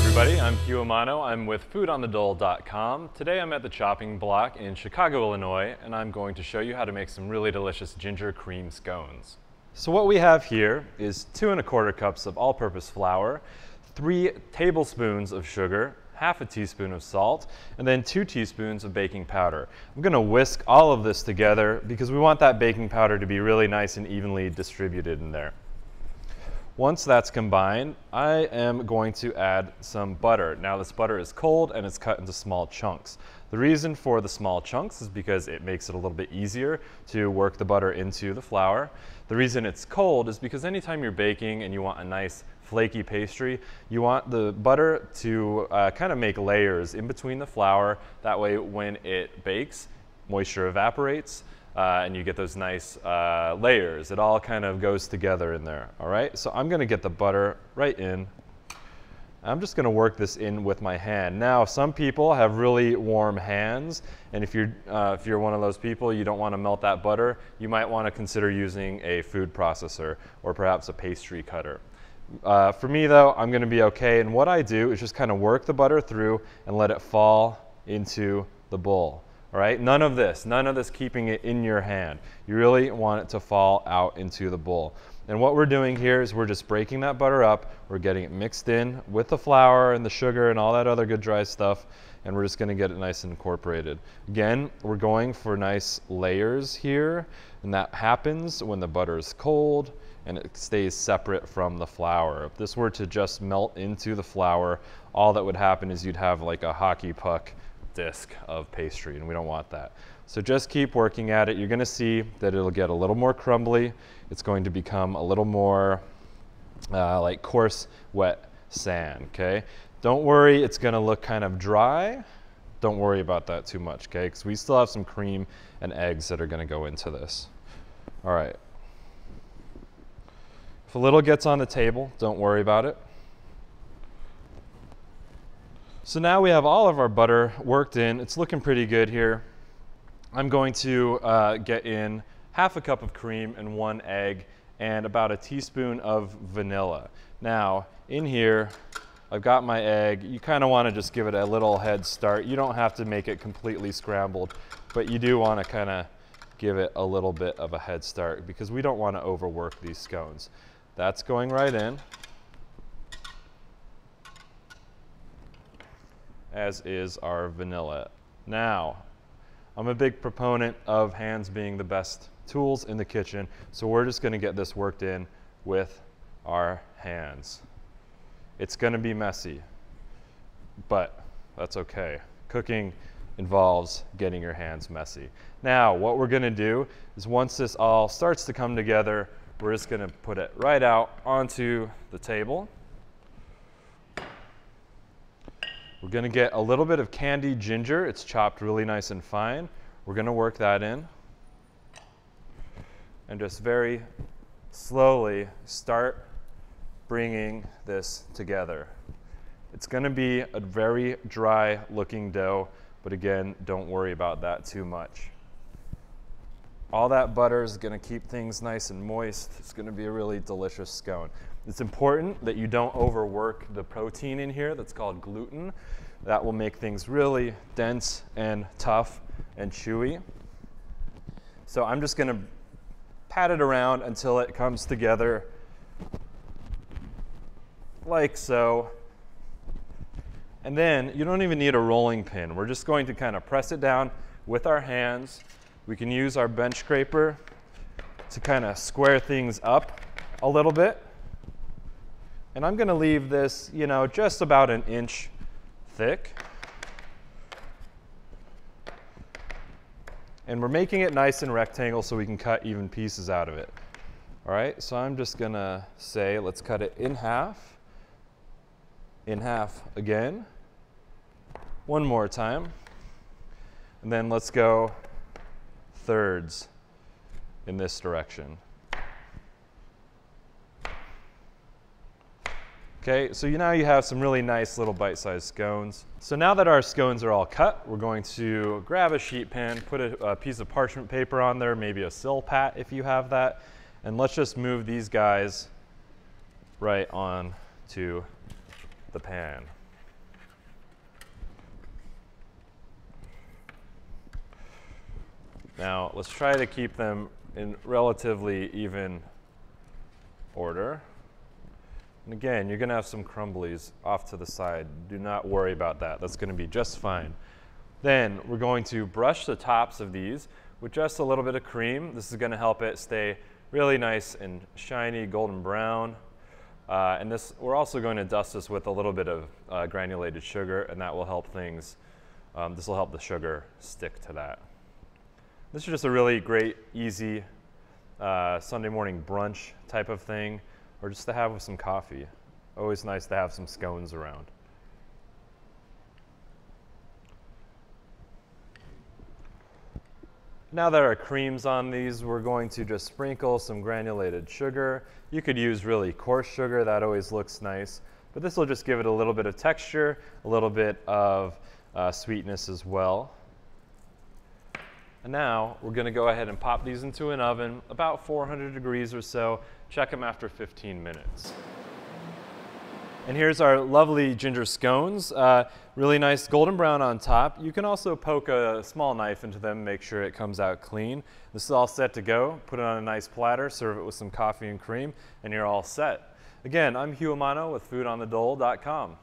everybody, I'm Hugh Amano. I'm with foodonthedole.com. Today I'm at the chopping block in Chicago, Illinois, and I'm going to show you how to make some really delicious ginger cream scones. So what we have here is 2 1/4 cups of all-purpose flour, 3 tablespoons of sugar, half a teaspoon of salt, and then 2 teaspoons of baking powder. I'm going to whisk all of this together because we want that baking powder to be really nice and evenly distributed in there. Once that's combined, I am going to add some butter. Now this butter is cold and it's cut into small chunks. The reason for the small chunks is because it makes it a little bit easier to work the butter into the flour. The reason it's cold is because anytime you're baking and you want a nice flaky pastry, you want the butter to kind of make layers in between the flour. That way when it bakes, moisture evaporates, and you get those nice layers. It all kind of goes together in there, all right? So I'm gonna get the butter right in. I'm just gonna work this in with my hand. Now, some people have really warm hands, and if you're one of those people, you don't wanna melt that butter, you might wanna consider using a food processor or perhaps a pastry cutter. For me though, I'm gonna be okay, and what I do is just kind of work the butter through and let it fall into the bowl. All right, none of this keeping it in your hand. You really want it to fall out into the bowl. And what we're doing here is we're just breaking that butter up, we're getting it mixed in with the flour and the sugar and all that other good dry stuff, and we're just gonna get it nice and incorporated. Again, we're going for nice layers here, and that happens when the butter is cold and it stays separate from the flour. If this were to just melt into the flour, all that would happen is you'd have like a hockey puck disc of pastry, and we don't want that. So just keep working at it. You're going to see that it'll get a little more crumbly. It's going to become a little more like coarse, wet sand, okay? Don't worry, it's going to look kind of dry. Don't worry about that too much, okay? Because we still have some cream and eggs that are going to go into this. All right. If a little gets on the table, don't worry about it. So now we have all of our butter worked in. It's looking pretty good here. I'm going to get in half a cup of cream and 1 egg and about a teaspoon of vanilla. Now in here, I've got my egg. You kind of want to just give it a little head start. You don't have to make it completely scrambled, but you do want to kind of give it a little bit of a head start because we don't want to overwork these scones. That's going right in, as is our vanilla. Now, I'm a big proponent of hands being the best tools in the kitchen, so we're just gonna get this worked in with our hands. It's gonna be messy, but that's okay. Cooking involves getting your hands messy. Now, what we're gonna do is once this all starts to come together, we're just gonna put it right out onto the table. We're gonna get a little bit of candied ginger. It's chopped really nice and fine. We're gonna work that in. And just very slowly start bringing this together. It's gonna be a very dry looking dough, but again, don't worry about that too much. All that butter is gonna keep things nice and moist. It's gonna be a really delicious scone. It's important that you don't overwork the protein in here that's called gluten. That will make things really dense and tough and chewy. So I'm just gonna pat it around until it comes together like so. And then you don't even need a rolling pin. We're just going to kind of press it down with our hands. We can use our bench scraper to kind of square things up a little bit. And I'm gonna leave this, you know, just about 1 inch thick. And we're making it nice and rectangle so we can cut even pieces out of it. All right, so I'm just gonna say, let's cut it in half again, one more time, and then let's go thirds in this direction. Okay, so now you have some really nice little bite-sized scones. So now that our scones are all cut, we're going to grab a sheet pan, put a piece of parchment paper on there, maybe a sill pat if you have that, and let's just move these guys right on to the pan. Now, let's try to keep them in relatively even order. And again, you're going to have some crumblies off to the side. Do not worry about that. That's going to be just fine. Then we're going to brush the tops of these with just a little bit of cream. This is going to help it stay really nice and shiny, golden brown. And this, we're also going to dust this with a little bit of granulated sugar, and that will help things, this will help the sugar stick to that. This is just a really great, easy Sunday morning brunch type of thing, or just to have with some coffee. Always nice to have some scones around. Now that our cream's on these, we're going to just sprinkle some granulated sugar. You could use really coarse sugar, that always looks nice, but this will just give it a little bit of texture, a little bit of sweetness as well. And now we're going to go ahead and pop these into an oven, about 400 degrees or so. Check them after 15 minutes. And here's our lovely ginger scones. Really nice golden brown on top. You can also poke a small knife into them, make sure it comes out clean. This is all set to go. Put it on a nice platter, serve it with some coffee and cream, and you're all set. Again, I'm Hugh Amano with foodonthedole.com.